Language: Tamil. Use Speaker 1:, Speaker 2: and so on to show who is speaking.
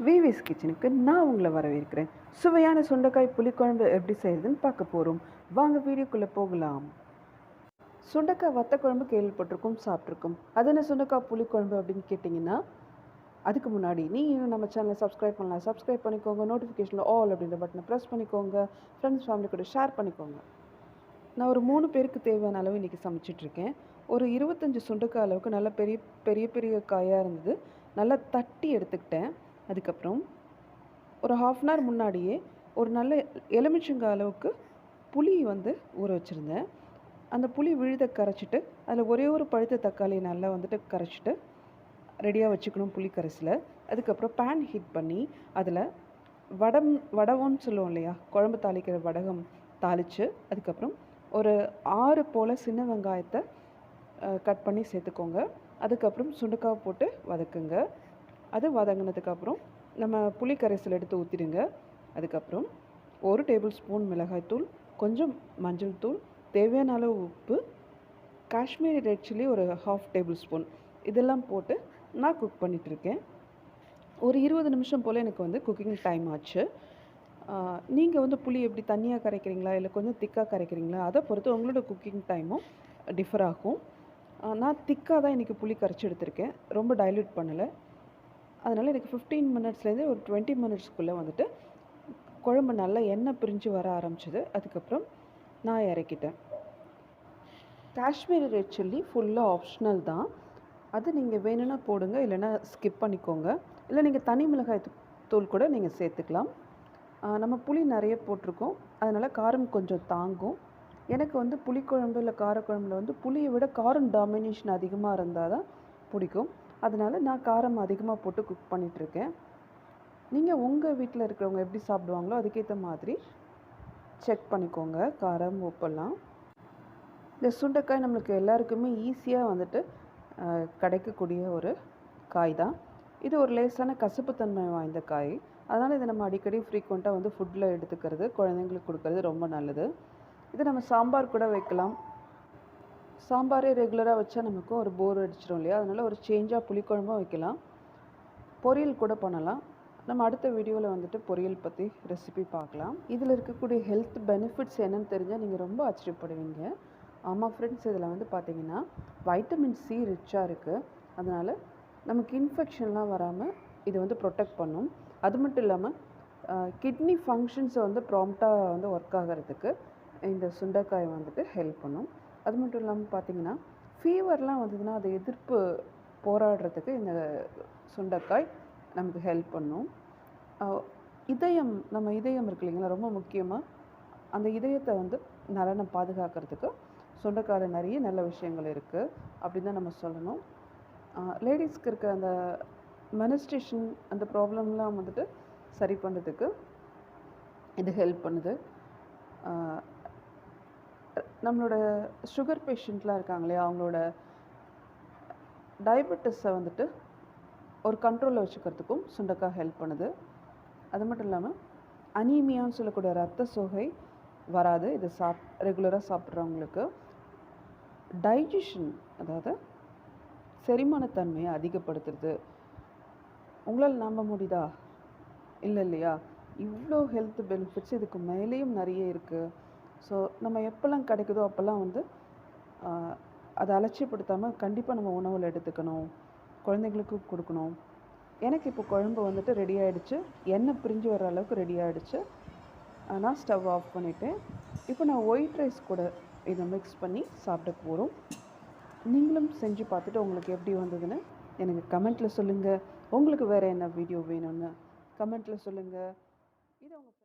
Speaker 1: விவிஸ் கிச்சனுக்கு நான் உங்களை வரவேற்கிறேன். சுவையான சுண்டைக்காய் புளிக்குழம்பு எப்படி செய்யறதுன்னு பார்க்க போகிறோம். வாங்க வீடியோக்குள்ளே போகலாம். சுண்டைக்காய் வத்த குழம்பு கேள்விப்பட்டிருக்கோம், சாப்பிட்ருக்கோம். அது என்ன சுண்டைக்காய் புளிக்குழம்பு அப்படின்னு கேட்டிங்கன்னா, அதுக்கு முன்னாடி நீங்கள் நம்ம சேனலை சப்ஸ்கிரைப் பண்ணலாம். சப்ஸ்கிரைப் பண்ணிக்கோங்க. நோட்டிஃபிகேஷனில் ஆல் அப்படின்ற பட்டனை ப்ரெஸ் பண்ணிக்கோங்க. ஃப்ரெண்ட்ஸ் ஃபேமிலி கூட ஷேர் பண்ணிக்கோங்க. நான் ஒரு 3 பேருக்கு தேவையான அளவு இன்றைக்கி சமைச்சிட்ருக்கேன். ஒரு 25 சுண்டைக்காய் அளவுக்கு நல்ல பெரிய பெரிய பெரிய காயாக இருந்தது. நல்லா தட்டி எடுத்துக்கிட்டேன். அதுக்கப்புறம் ஒரு ½ அன் ஹவர் முன்னாடியே ஒரு நல்ல எலுமிச்சங்காய் அளவுக்கு புளி ஊற வச்சுருந்தேன். அந்த புளி விழுத கரைச்சிட்டு அதில் ஒரே ஒரு பழுத்த தக்காளி நல்லா கரைச்சிட்டு ரெடியாக வச்சுக்கணும் புளி கரைசலை. அதுக்கப்புறம் பேன் ஹீட் பண்ணி அதில் வடகம்னு சொல்லுவோம் இல்லையா, குழம்பு தாளிக்கிற வடகம் தாளித்து, அதுக்கப்புறம் ஒரு 6 போல் சின்ன வெங்காயத்தை கட் பண்ணி சேர்த்துக்கோங்க. அதுக்கப்புறம் சுண்டைக்காய் போட்டு வதக்குங்க. அது வதங்கினதுக்கப்புறம் நம்ம புளி கரைசல் எடுத்து ஊற்றிடுங்க. அதுக்கப்புறம் 1 டேபிள் ஸ்பூன் மிளகாய்த்தூள், கொஞ்சம் மஞ்சள் தூள், தேவையான அளவு உப்பு, காஷ்மீரி ரெட் சில்லி ஒரு ½ டேபிள் ஸ்பூன், இதெல்லாம் போட்டு நான் குக் பண்ணிகிட்ருக்கேன். ஒரு 20 நிமிஷம் போல் எனக்கு குக்கிங் டைம் ஆச்சு. நீங்கள் புளி எப்படி தண்ணியாக கரைக்கிறீங்களா இல்லை கொஞ்சம் திக்காக கரைக்கிறீங்களா, அதை பொறுத்து உங்களோட குக்கிங் டைமும் டிஃபர் ஆகும். நான் திக்காக தான் இன்றைக்கி புளி கரைச்சி எடுத்திருக்கேன், ரொம்ப டைல்யூட் பண்ணலை. அதனால் எனக்கு 15 மினிட்ஸ்லேருந்து ஒரு 20 மினிட்ஸ்க்குள்ளே குழம்பு நல்லா எண்ணெய் பிரிஞ்சு வர ஆரம்பிச்சிது. அதுக்கப்புறம் நான் இறக்கிட்டேன். காஷ்மீரி ரெட் சில்லி ஃபுல்லாக ஆப்ஷனல் தான். அது நீங்கள் வேணும்னா போடுங்க, இல்லைன்னா ஸ்கிப் பண்ணிக்கோங்க. இல்லை நீங்கள் தனி மிளகாய் தூள் கூட நீங்கள் சேர்த்துக்கலாம். நம்ம புளி நிறைய போட்டிருக்கோம், அதனால் காரம் கொஞ்சம் தாங்கும். எனக்கு புளிக்குழம்பு இல்லை காரக்குழம்புல புளியை விட காரம் டாமினேஷன் அதிகமாக இருந்தால் தான் பிடிக்கும். அதனால் நான் காரம் அதிகமாக போட்டு குக் பண்ணிகிட்ருக்கேன். நீங்கள் உங்கள் வீட்டில் இருக்கிறவங்க எப்படி சாப்பிடுவாங்களோ அதுக்கேற்ற மாதிரி செக் பண்ணிக்கோங்க காரம் உப்பெல்லாம். இந்த சுண்டைக்காய் நம்மளுக்கு எல்லாருக்குமே ஈஸியாக கிடைக்கக்கூடிய ஒரு காய் தான். இது ஒரு லேசான கசப்புத்தன்மை வாய்ந்த காய். அதனால் இதை நம்ம அடிக்கடி ஃப்ரீக்வெண்ட்டாக ஃபுட்டில் எடுத்துக்கிறது, குழந்தைங்களுக்கு கொடுக்கறது ரொம்ப நல்லது. இதை நம்ம சாம்பார் கூட வைக்கலாம். சாம்பாரே ரெகுலராக வச்சா நமக்கு ஒரு போர் அடிச்சிடும் இல்லையா, அதனால் ஒரு சேஞ்சாக புளிக்குழம்பும் வைக்கலாம், பொரியல் கூட பண்ணலாம். நம்ம அடுத்த வீடியோவில் பொரியல் பற்றி ரெசிபி பார்க்கலாம். இதில் இருக்கக்கூடிய ஹெல்த் பெனிஃபிட்ஸ் என்னென்னு தெரிஞ்சால் நீங்கள் ரொம்ப ஆச்சரியப்படுவீங்க. ஆமாம் ஃப்ரெண்ட்ஸ், இதில் பார்த்தீங்கன்னா வைட்டமின் சி ரிச்சாக இருக்குது. அதனால் நமக்கு இன்ஃபெக்ஷன்லாம் வராமல் இது ப்ரொடெக்ட் பண்ணும். அது மட்டும் இல்லாமல் கிட்னி ஃபங்க்ஷன்ஸை ப்ராம்ப்டாக ஒர்க் ஆகிறதுக்கு இந்த சுண்டைக்காய் ஹெல்ப் பண்ணும். அது மட்டும் இல்லாமல் பார்த்திங்கன்னா ஃபீவர்லாம் வந்ததுன்னா அதை எதிர்ப்பு போராடுறதுக்கு இந்த சுண்டைக்காய் நமக்கு ஹெல்ப் பண்ணும். நம்ம இதயம் இருக்கு இல்லைங்களா, ரொம்ப முக்கியமாக அந்த இதயத்தை நலனை பாதுகாக்கிறதுக்கு சுண்டைக்காயில் நிறைய நல்ல விஷயங்கள் இருக்குது அப்படின்னு தான் நம்ம சொல்லணும். லேடிஸ்க்கு இருக்க அந்த மெனிஸ்ட்ரேஷன் அந்த ப்ராப்ளம்லாம் சரி பண்ணுறதுக்கு இது ஹெல்ப் பண்ணுது. நம்மளோட சுகர் பேஷண்ட்லாம் இருக்காங்க இல்லையா, அவங்களோட டயபெட்டிஸை ஒரு கண்ட்ரோலில் வச்சுக்கிறதுக்கும் சுண்டைக்காய் ஹெல்ப் பண்ணுது. அது மட்டும் இல்லாமல் அனீமியான்னு சொல்லக்கூடிய ரத்த சோகை வராது இது ரெகுலராக சாப்பிட்றவங்களுக்கு. டைஜஷன், அதாவது செரிமானத்தன்மையை அதிகப்படுத்துறது. உங்களால் நம்ப முடியுதா? இல்லை இல்லையா, இவ்வளோ ஹெல்த் பெனிஃபிட்ஸ் இதுக்கு மேலேயும் நிறைய இருக்குது. ஸோ நம்ம எப்போல்லாம் கிடைக்குதோ அப்போல்லாம் அதை அலட்சியப்படுத்தாமல் கண்டிப்பாக நம்ம உணவில் எடுத்துக்கணும், குழந்தைங்களுக்கும் கொடுக்கணும். எனக்கு இப்போ குழம்பு ரெடி ஆகிடுச்சு, எண்ணெய் பிரிஞ்சு வர அளவுக்கு ரெடி ஆகிடுச்சு. நான் ஸ்டவ் ஆஃப் பண்ணிவிட்டேன். இப்போ நான் ஒயிட் ரைஸ் கூட இதை மிக்ஸ் பண்ணி சாப்பிட போகிறோம். நீங்களும் செஞ்சு பார்த்துட்டு உங்களுக்கு எப்படி வந்ததுன்னு எனக்கு கமெண்ட்டில் சொல்லுங்கள். உங்களுக்கு வேறு என்ன வீடியோ வேணும்னு கமெண்ட்டில் சொல்லுங்கள். இதை உங்கள்